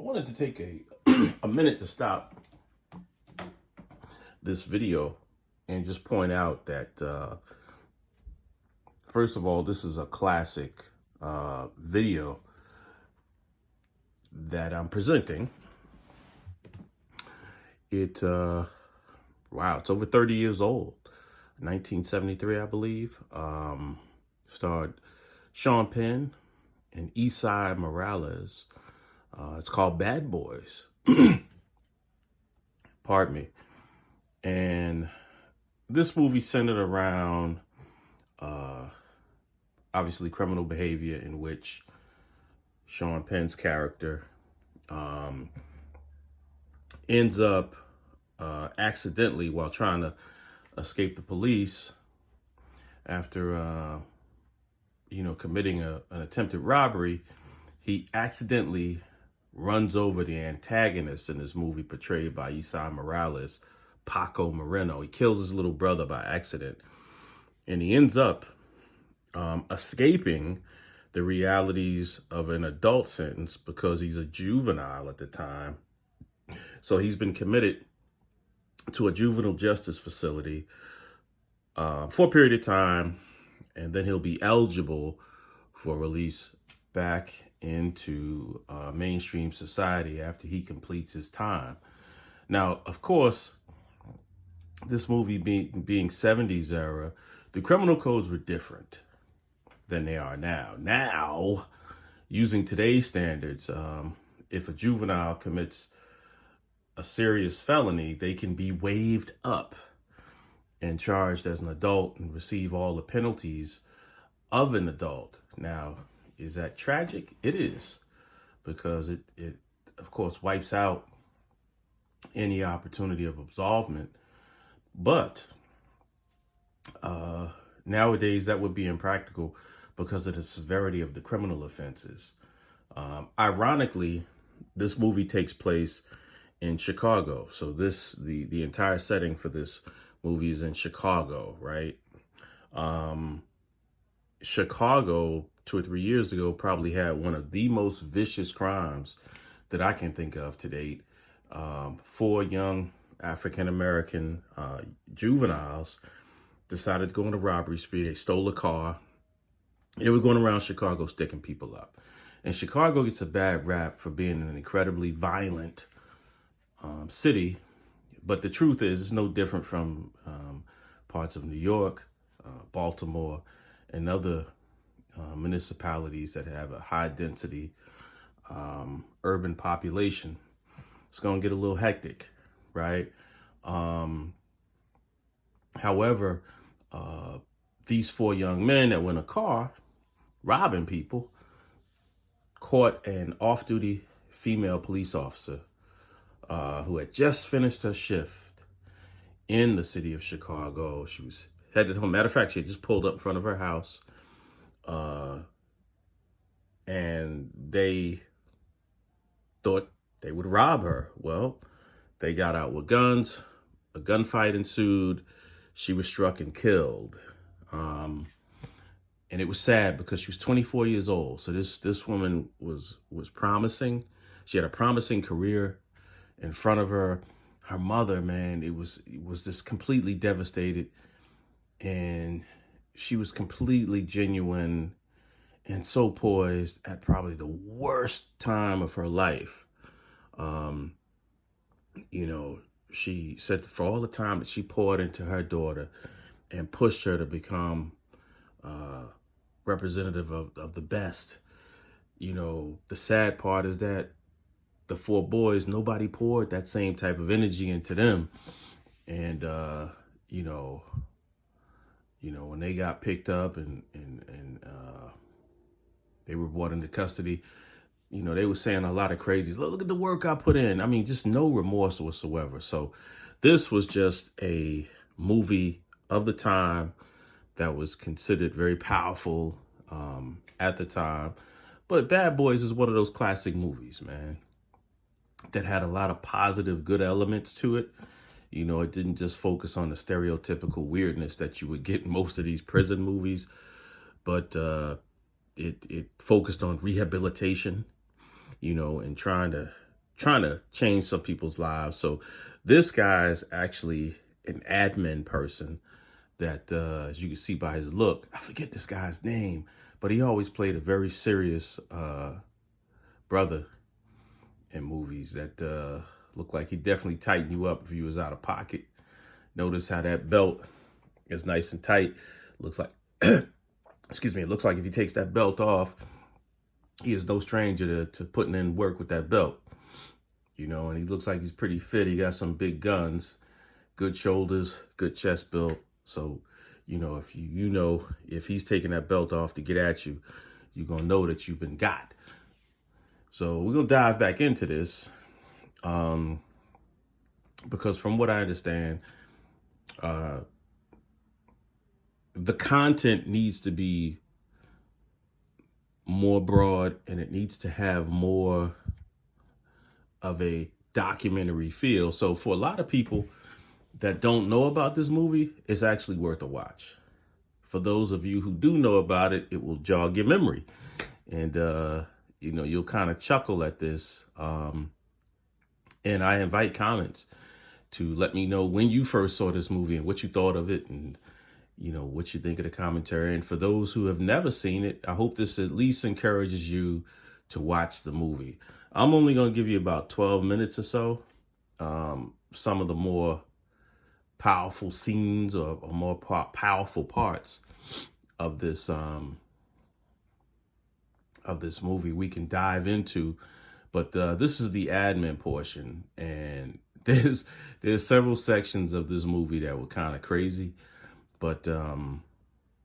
I wanted to take a minute to stop this video and just point out that, first of all, this is a classic video that I'm presenting. Wow, it's over 30 years old. 1973, I believe. Starred Sean Penn and Esai Morales. It's called Bad Boys. Pardon me. And this movie centered around, obviously, criminal behavior in which Sean Penn's character ends up accidentally, while trying to escape the police after, committing an attempted robbery, he accidentally runs over the antagonist in this movie, portrayed by Esai Morales, Paco Moreno. He kills his little brother by accident, and he ends up escaping the realities of an adult sentence because he's a juvenile at the time. So he's been committed to a juvenile justice facility for a period of time, and then he'll be eligible for release back into mainstream society after he completes his time. Now, of course, this movie being 70s era, the criminal codes were different than they are now. Now, using today's standards, if a juvenile commits a serious felony, they can be waived up and charged as an adult and receive all the penalties of an adult. Now, is that tragic? It is, because it of course wipes out any opportunity of absolvement. But nowadays that would be impractical because of the severity of the criminal offenses. Ironically, this movie takes place in Chicago. So the entire setting for this movie is in Chicago, right? Chicago 2 or 3 years ago probably had one of the most vicious crimes that I can think of to date. 4 young African-American juveniles decided to go on a robbery spree. They stole a car. They were going around Chicago sticking people up. And Chicago gets a bad rap for being an incredibly violent city. But the truth is, it's no different from parts of New York, Baltimore, and other municipalities that have a high density urban population. It's going to get a little hectic, right? However, these 4 young men that were in a car robbing people caught an off-duty female police officer who had just finished her shift in the city of Chicago. She was headed home. Matter of fact, she had just pulled up in front of her house. And they thought they would rob her. Well, they got out with guns. A gunfight ensued. She was struck and killed. And it was sad because she was 24 years old. So this woman was promising. She had a promising career in front of her. Her mother, man, it was just completely devastated. And she was completely genuine and so poised at probably the worst time of her life. She said for all the time that she poured into her daughter and pushed her to become representative of the best. The sad part is that the 4 boys, nobody poured that same type of energy into them. And, when they got picked up and they were brought into custody, they were saying a lot of crazy, look at the work I put in. I mean, just no remorse whatsoever. So this was just a movie of the time that was considered very powerful at the time. But Bad Boys is one of those classic movies, man, that had a lot of positive, good elements to it. It didn't just focus on the stereotypical weirdness that you would get in most of these prison movies, but it focused on rehabilitation, and trying to trying to change some people's lives. So this guy is actually an admin person that, as you can see by his look, I forget this guy's name, but he always played a very serious brother in movies that looked like he definitely tighten you up if you was out of pocket. Notice how that belt is nice and tight. Looks like, excuse me, it looks like if he takes that belt off, he is no stranger to putting in work with that belt. You know, and he looks like he's pretty fit. He got some big guns, good shoulders, good chest build. So, you know, if he's taking that belt off to get at you, you're going to know that you've been got. So we're going to dive back into this because from what I understand, the content needs to be more broad and it needs to have more of a documentary feel. So for a lot of people that don't know about this movie, it's actually worth a watch. For those of you who do know about it, it will jog your memory. And, you know, you'll kind of chuckle at this. And I invite comments to let me know when you first saw this movie and what you thought of it and, you know, what you think of the commentary. And for those who have never seen it, I hope this at least encourages you to watch the movie. I'm only going to give you about 12 minutes or so. Some of the more powerful scenes or more powerful parts of this movie we can dive into. But this is the admin portion. And there's several sections of this movie that were kind of crazy. But, you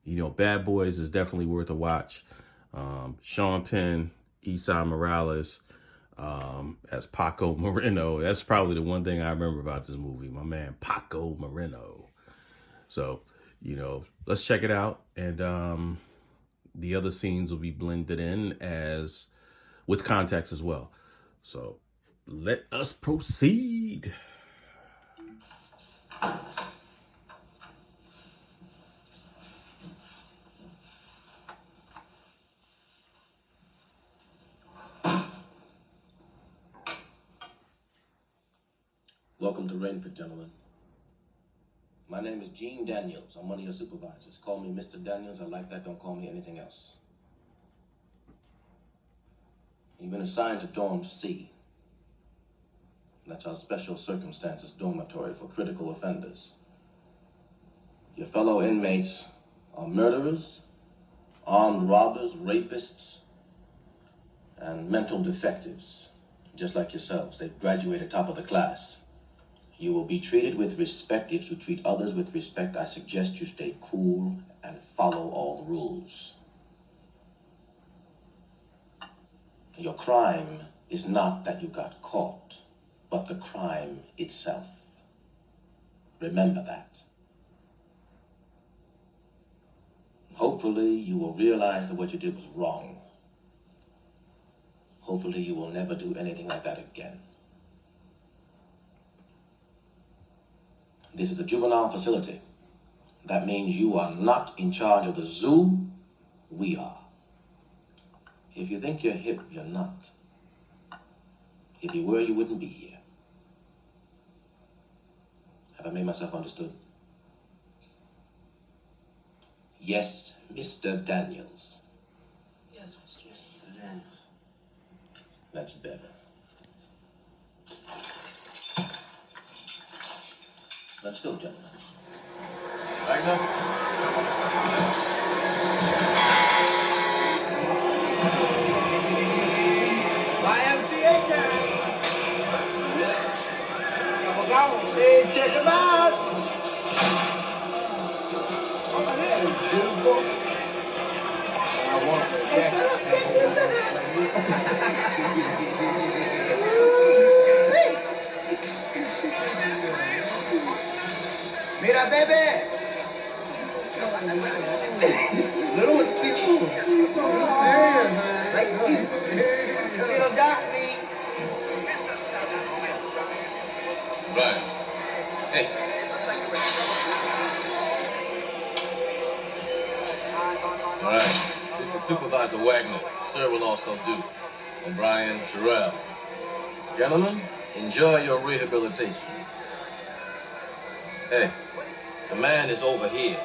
know, Bad Boys is definitely worth a watch. Sean Penn, Esai Morales, as Paco Moreno. That's probably the one thing I remember about this movie. My man, Paco Moreno. So, you know, let's check it out. And the other scenes will be blended in as with context as well. So let us proceed. Welcome to Rainford, gentlemen. My name is Gene Daniels. I'm one of your supervisors. Call me Mr. Daniels. I like that. Don't call me anything else. You've been assigned to Dorm C. That's our special circumstances dormitory for critical offenders. Your fellow inmates are murderers, armed robbers, rapists, and mental defectives, just like yourselves. They've graduated top of the class. You will be treated with respect. If you treat others with respect, I suggest you stay cool and follow all the rules. Your crime is not that you got caught, but the crime itself. Remember that. Hopefully, you will realize that what you did was wrong. Hopefully, you will never do anything like that again. This is a juvenile facility. That means you are not in charge of the zoo. We are. If you think you're hip, you're not. If you were, you wouldn't be here. Have I made myself understood? Yes, Mr. Daniels. Yes, Mr. Daniels. That's better. Let's go, gentlemen. Bags up. Hey, check them out. Beautiful. I want Mira, baby. Little one's cute. Like cute. Little dark me. Right. Hey. All right. This is Supervisor Wagner. Sir will also do. O'Brien, Terrell. Gentlemen, enjoy your rehabilitation. Hey, the man is over here.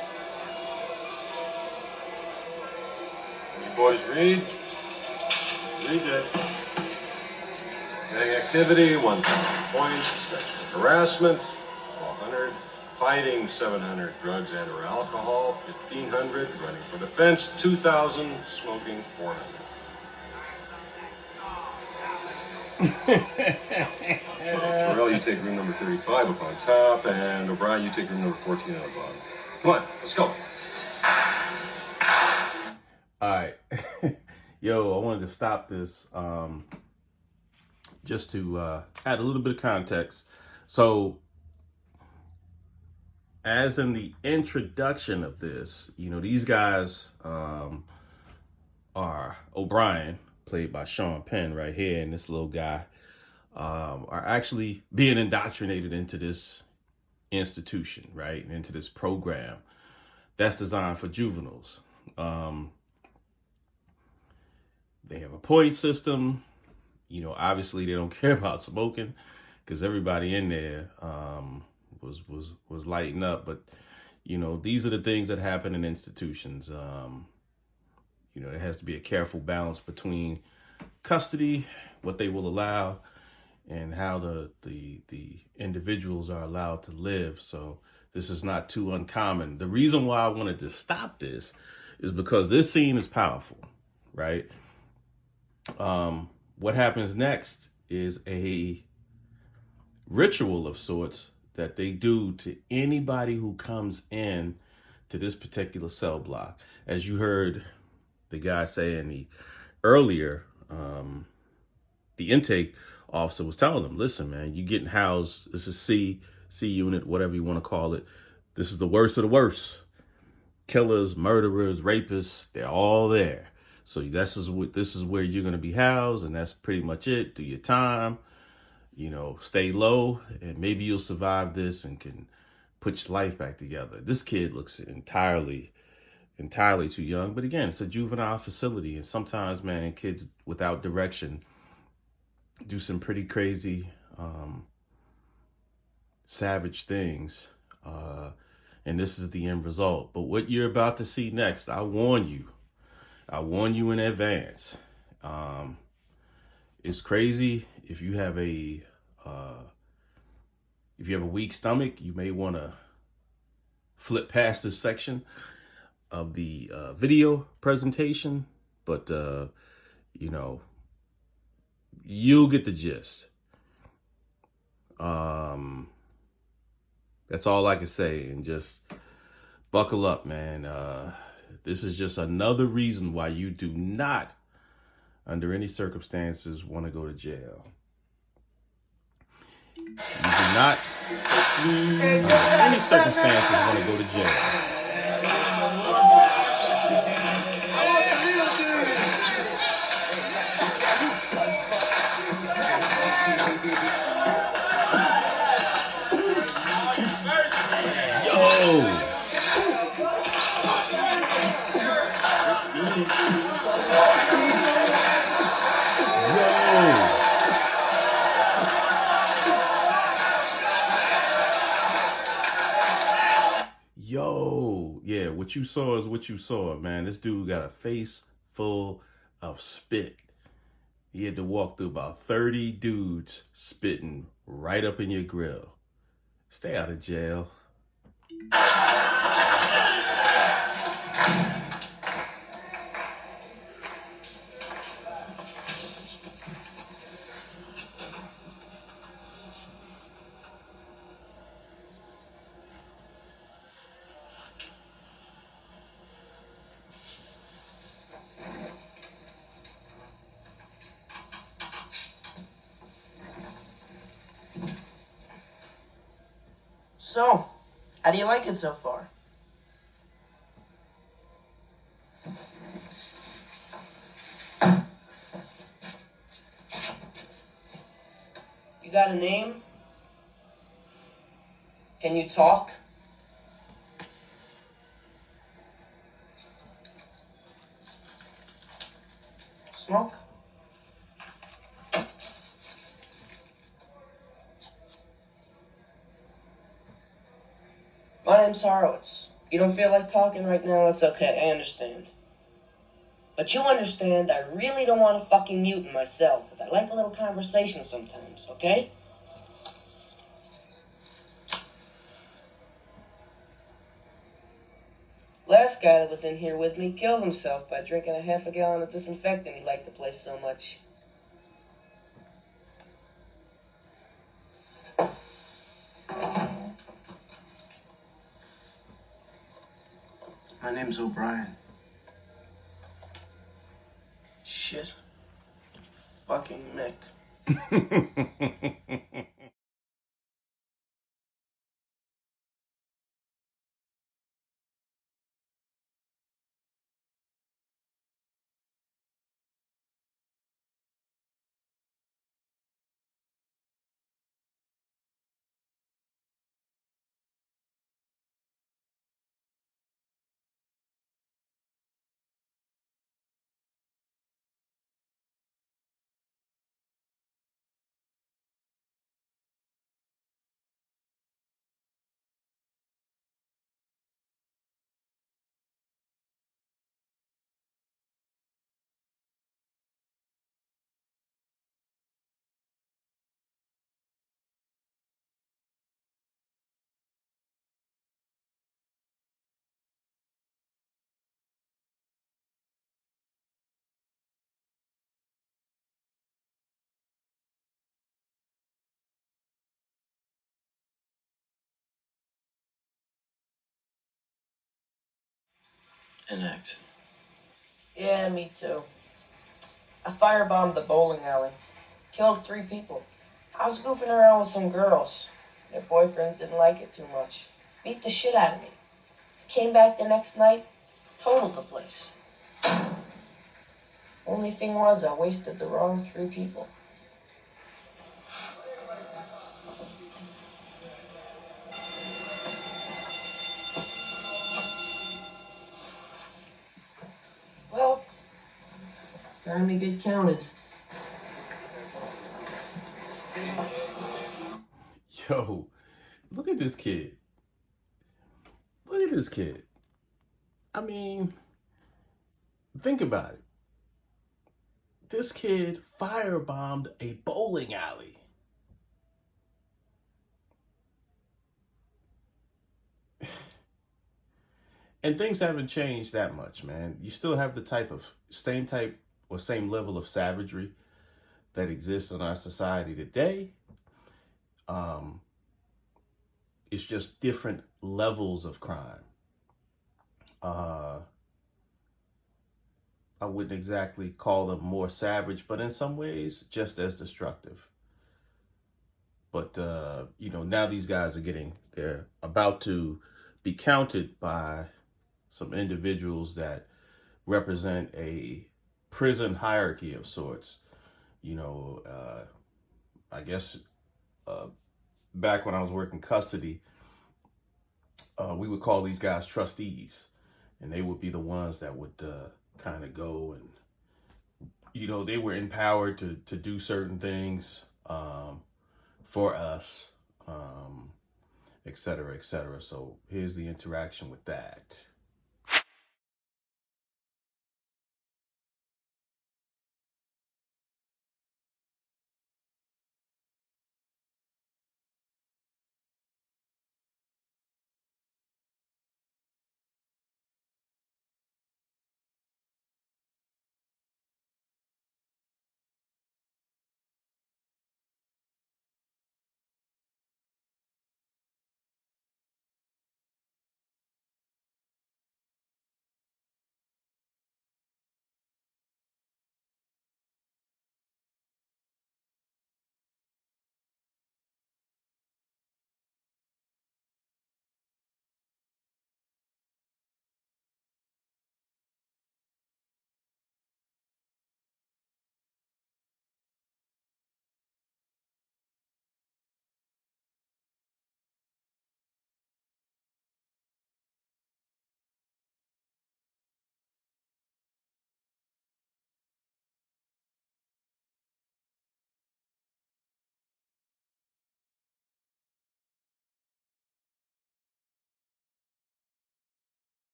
You boys read? Read this. Gang activity, 1,000 points. Sexual harassment, 1,200. Fighting, 700. Drugs and or alcohol, 1,500. Running for defense, 2,000. Smoking, 400. Terrell, you take room number 35 up on top, and O'Brien, you take room number 14 on the bottom. Come on, let's go. All right. Yo, I wanted to stop this just to add a little bit of context. So, as in the introduction of this, you know, these guys are O'Brien, played by Sean Penn right here, and this little guy are actually being indoctrinated into this institution, right? And into this program that's designed for juveniles. They have a point system. You know, obviously they don't care about smoking because everybody in there was lighting up. But, you know, these are the things that happen in institutions. You know, there has to be a careful balance between custody, what they will allow, and how the individuals are allowed to live. So this is not too uncommon. The reason why I wanted to stop this is because this scene is powerful, right? What happens next is a ritual of sorts that they do to anybody who comes in to this particular cell block. As you heard the guy say in the earlier, the intake officer was telling them, listen, man, you getting housed. This is C unit, whatever you want to call it. This is the worst of the worst. Killers, murderers, rapists, they're all there. So this is where you're going to be housed, and that's pretty much it. Do your time, you know, stay low, and maybe you'll survive this and can put your life back together. This kid looks entirely too young. But again, it's a juvenile facility, and sometimes, man, kids without direction do some pretty crazy, savage things. And this is the end result. But what you're about to see next, I warn you in advance. It's crazy. If you have a weak stomach, you may want to flip past this section of the video presentation. But you know, you'll get the gist. That's all I can say, and just buckle up, man. This is just another reason why you do not, under any circumstances, want to go to jail. You do not, under any circumstances, want to go to jail. Yeah, what you saw is what you saw, man. This dude got a face full of spit. He had to walk through about 30 dudes spitting right up in your grill. Stay out of jail. So, how do you like it so far? You got a name? Can you talk? Smoke? My name's Horowitz. You don't feel like talking right now? It's okay, I understand. But you understand I really don't want to fucking mute in my cell, because I like a little conversation sometimes, okay? Last guy that was in here with me killed himself by drinking a half a gallon of disinfectant. He liked the place so much. My name's O'Brien. Shit. Fucking Mick. Enact. Yeah, me too. I firebombed the bowling alley. Killed 3 people. I was goofing around with some girls. Their boyfriends didn't like it too much. Beat the shit out of me. Came back the next night, totaled the place. Only thing was, I wasted the wrong 3 people. Well, time to get counted. Yo, look at this kid. Look at this kid. I mean, think about it. This kid firebombed a bowling alley. And things haven't changed that much, man. You still have the same type or same level of savagery that exists in our society today. Um, it's just different levels of crime. Uh, I wouldn't exactly call them more savage, but in some ways, just as destructive. But, now these guys they're about to be counted by some individuals that represent a prison hierarchy of sorts. I guess uh, back when I was working custody, we would call these guys trustees, and they would be the ones that would kind of go and, they were empowered to do certain things for us, et cetera, et cetera. So here's the interaction with that.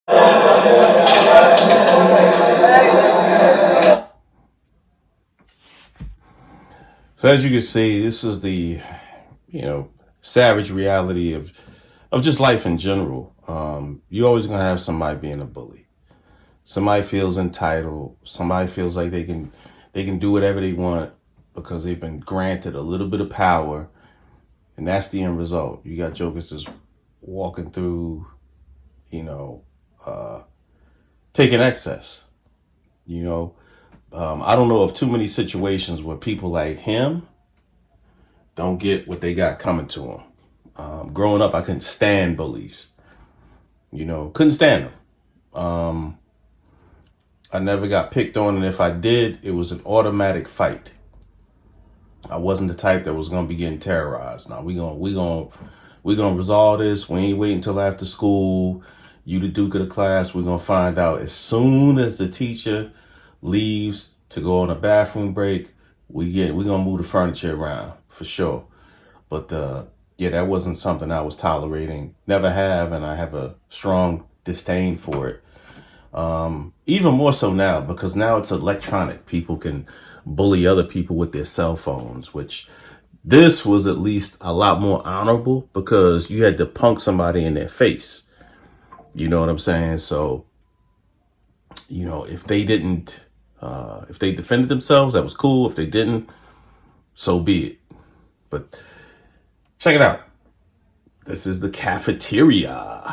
So as you can see, this is the, savage reality of just life in general. You're always going to have somebody being a bully. Somebody feels entitled. Somebody feels like they can do whatever they want because they've been granted a little bit of power, and that's the end result. You got jokers just walking through, taking excess. I don't know of too many situations where people like him don't get what they got coming to them. Growing up, I couldn't stand bullies. Couldn't stand them. I never got picked on, and if I did, it was an automatic fight. I wasn't the type that was gonna be getting terrorized. Now we gonna resolve this. We ain't waiting until after school. You the duke of the class. We're gonna find out as soon as the teacher leaves to go on a bathroom break. We gonna move the furniture around for sure. But that wasn't something I was tolerating. Never have, and I have a strong disdain for it. Even more so now, because now it's electronic. People can bully other people with their cell phones, which this was at least a lot more honorable because you had to punk somebody in their face. You know what I'm saying? So, if they didn't, if they defended themselves, that was cool. If they didn't, so be it. But check it out. This is the cafeteria.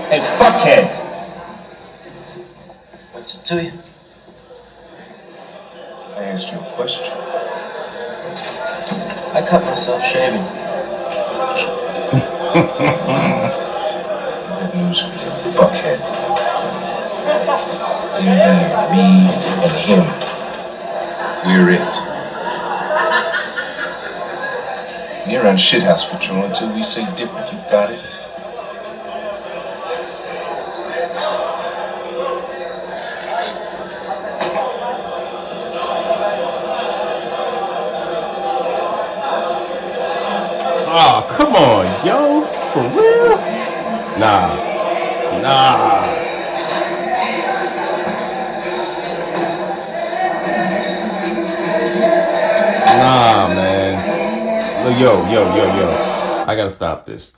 Hey, fuckhead! What's it to you? I asked you a question. I cut myself shaving. Good news for you, fuckhead. You, me, and him. We're it. You're on shithouse patrol until we say different, you got it? Oh, come on, yo. For real? Nah. Nah, man. Look, yo. I gotta stop this.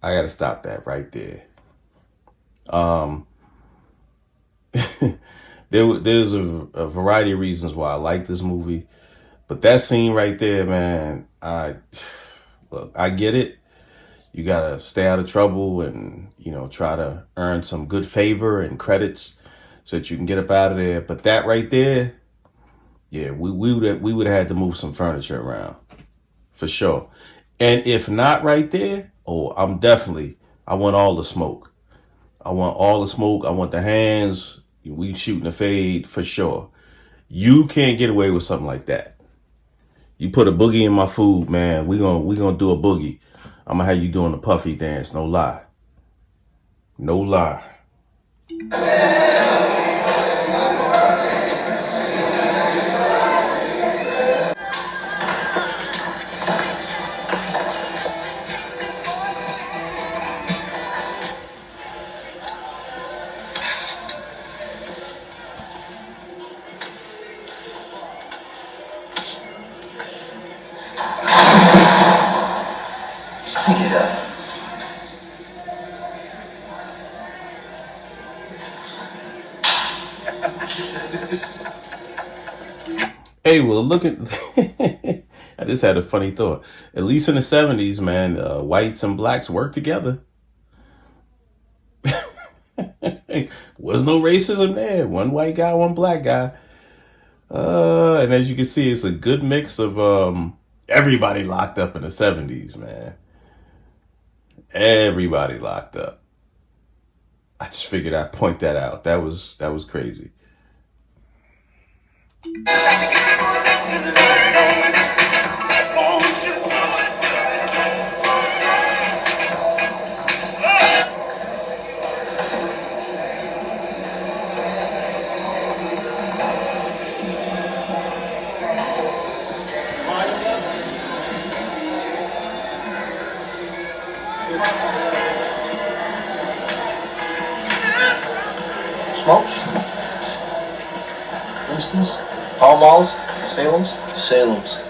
I gotta stop that right there. There's a variety of reasons why I like this movie. But that scene right there, man, I get it. You gotta stay out of trouble and, try to earn some good favor and credits so that you can get up out of there. But that right there, yeah, we would have had to move some furniture around for sure. And if not right there, I want all the smoke. I want the hands. We shooting a fade for sure. You can't get away with something like that. You put a boogie in my food, man. We gonna do a boogie. I'm gonna have you doing the puffy dance. No lie. No lie. Hey, well, look at. I just had a funny thought. At least in the 70s, man, whites and blacks worked together. Was no racism there. One white guy, one black guy. And as you can see, it's a good mix of everybody locked up in the 70s, man. Everybody locked up. I just figured I'd point that out. That was crazy. Smokes? Winston's? Pall Malls? Salem's? Salem's.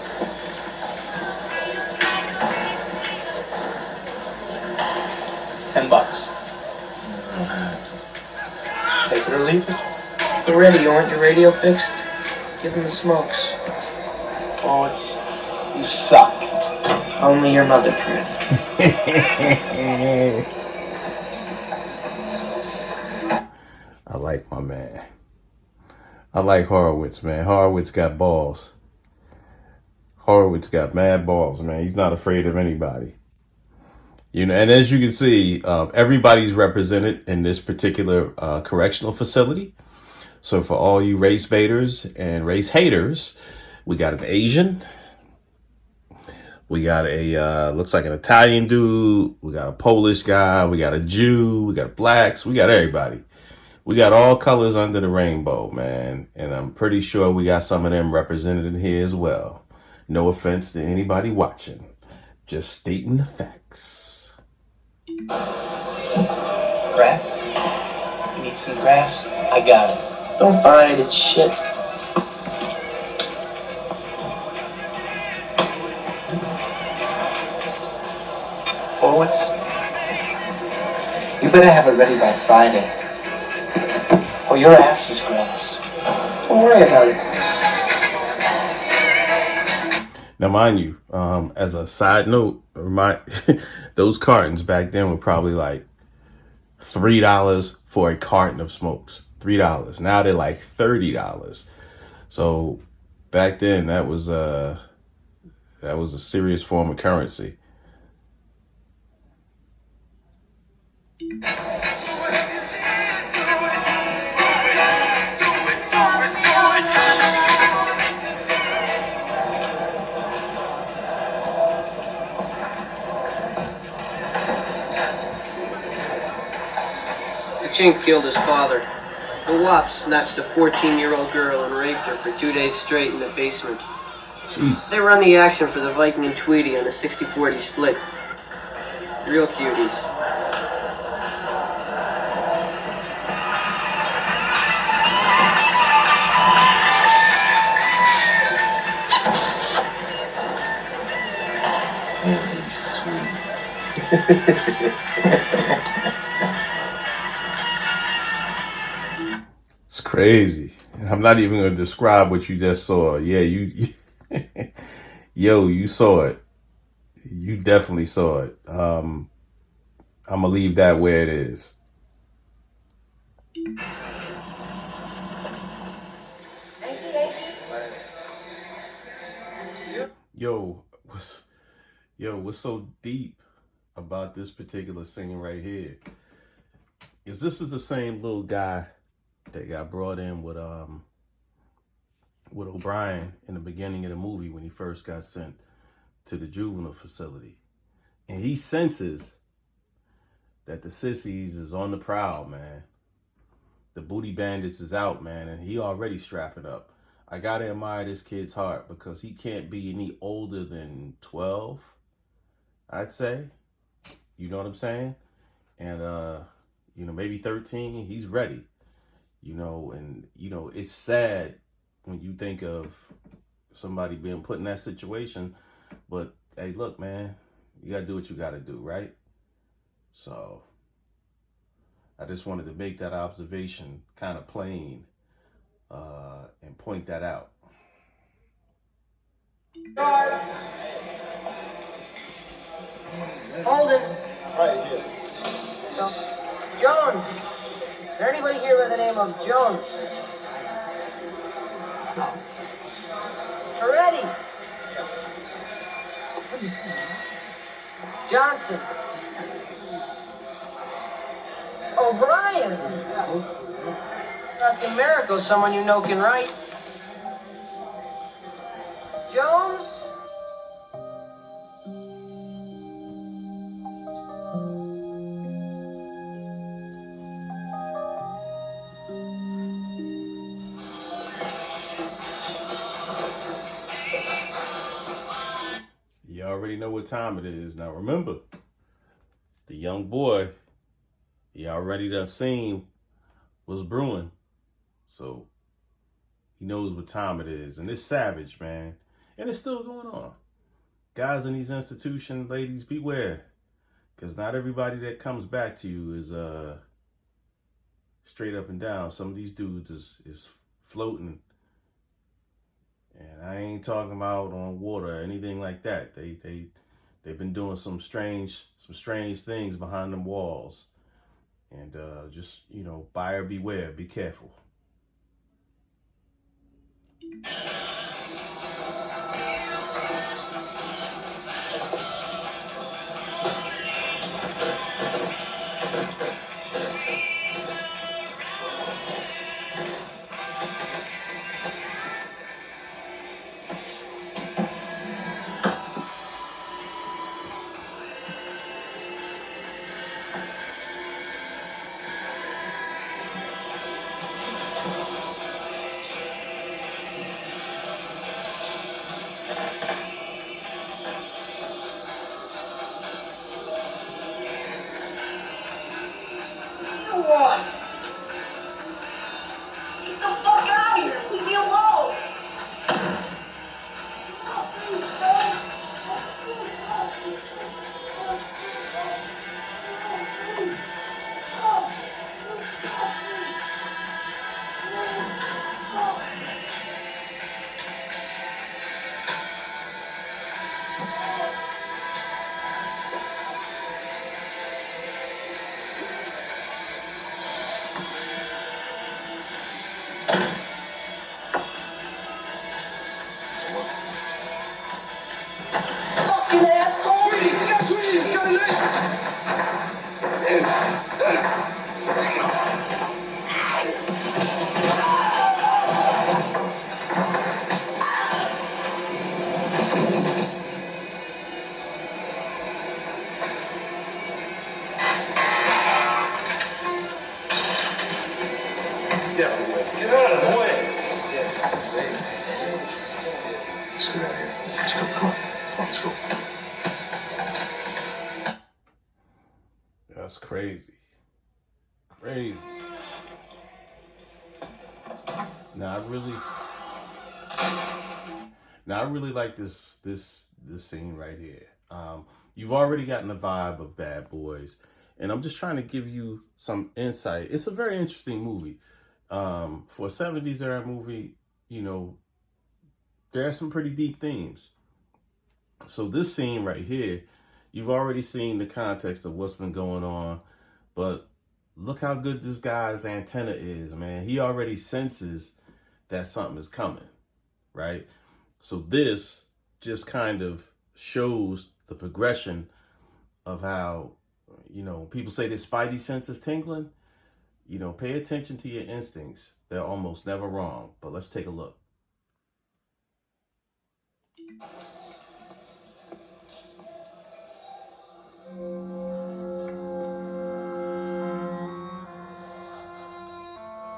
$10. Take it or leave it. Get ready, you want your radio fixed? Give him the smokes. Oh, you suck. Only your mother could. I like my man. I like Horowitz, man. Horowitz got balls. Horowitz got mad balls, man. He's not afraid of anybody. You know, and as you can see, everybody's represented in this particular correctional facility. So for all you race baiters and race haters, we got an Asian. We got a, looks like an Italian dude. We got a Polish guy. We got a Jew. We got blacks. We got everybody. We got all colors under the rainbow, man. And I'm pretty sure we got some of them represented in here as well. No offense to anybody watching. Just stating the facts. Grass? You need some grass? I got it. Don't buy it, it's shit. Horowitz? You better have it ready by Friday. Oh, your ass is grass. Don't worry about it. Now, mind you, as a side note, those cartons back then were probably like $3 for a carton of smokes. $3. Now they're like $30. So back then, that was a serious form of currency. The chink killed his father. The wop snatched a 14-year-old girl and raped her for 2 days straight in the basement. Jeez. They run the action for the Viking and Tweedy on a 60-40 split. Real cuties. Really sweet. It's crazy. I'm not even going to describe what you just saw. Yeah, you saw it. You definitely saw it. I'm going to leave that where it is. What's so deep about this particular scene right here is this is the same little guy that got brought in with O'Brien in the beginning of the movie when he first got sent to the juvenile facility. And he senses that the sissies is on the prowl, man. The booty bandits is out, man, and he already strapping up. I gotta admire this kid's heart because he can't be any older than 12, I'd say. You know what I'm saying? And maybe 13, he's ready. And it's sad when you think of somebody being put in that situation. But hey, look, man, you gotta do what you gotta do, right? So I just wanted to make that observation kind of plain and point that out. Hold it. Right here. Jones. Is there anybody here by the name of Jones? Ready. Johnson. O'Brien. Fucking miracle, someone you know can write. Jones. You already know what time it is. Now remember, the young boy, he already done seen what's brewing. So he knows what time it is. And it's savage, man. And it's still going on. Guys in these institutions, ladies, beware. Because not everybody that comes back to you is straight up and down. Some of these dudes is floating. And I ain't talking about on water or anything like that. They've been doing some strange things behind them walls. And just, buyer beware, be careful. Get out of the way. Let's get out of here. Let's go. Come on. Let's go. That's crazy. Crazy. Now I really like this scene right here. You've already gotten the vibe of Bad Boys, and I'm just trying to give you some insight. It's a very interesting movie. For a 70s era movie, there are some pretty deep themes. So this scene right here, you've already seen the context of what's been going on, but look how good this guy's antenna is, man. He already senses that something is coming, right? So this just kind of shows the progression of how, people say their spidey sense is tingling. Pay attention to your instincts. They're almost never wrong. But let's take a look.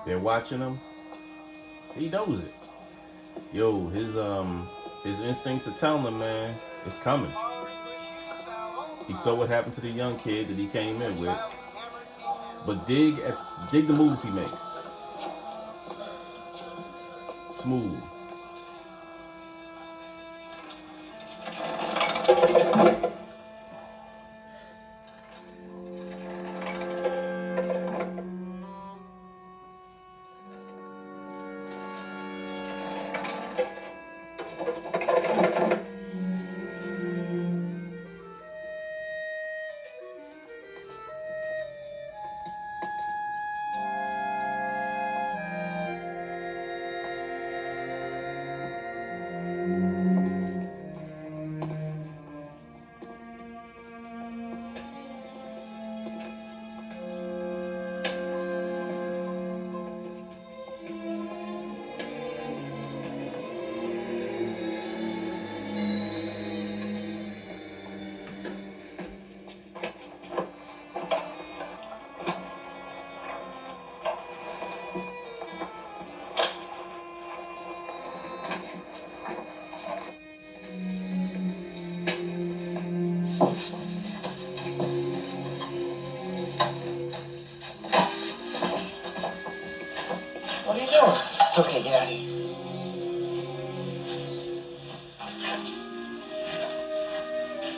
They're watching him. He knows it. Yo, his instincts are telling him, man, it's coming. He saw what happened to the young kid that he came in with. But dig the moves he makes. Smooth. It's okay, get out of here.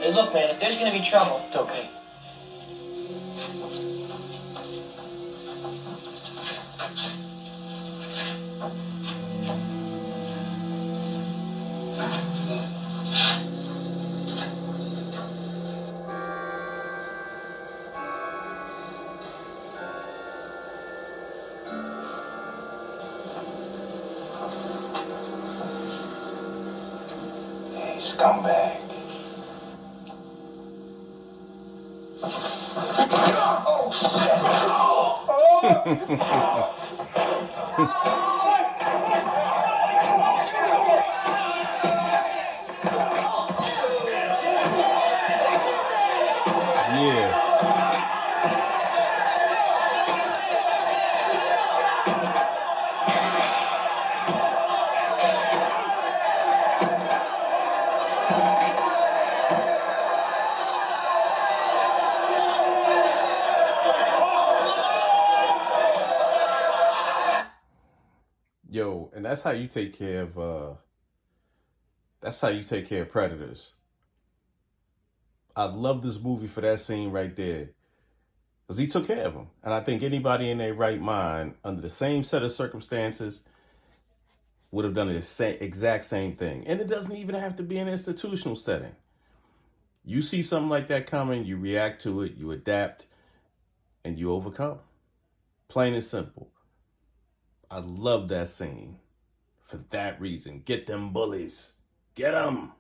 Hey, look, man, if there's gonna be trouble, It's okay. Hey, scumbag. Oh, Yeah. Yo, and that's how you take care of predators. I love this movie for that scene right there. Because he took care of him. And I think anybody in their right mind, under the same set of circumstances, would have done the exact same thing. And it doesn't even have to be an institutional setting. You see something like that coming, you react to it, you adapt, and you overcome. Plain and simple. I love that scene for that reason. Get them bullies. Get them.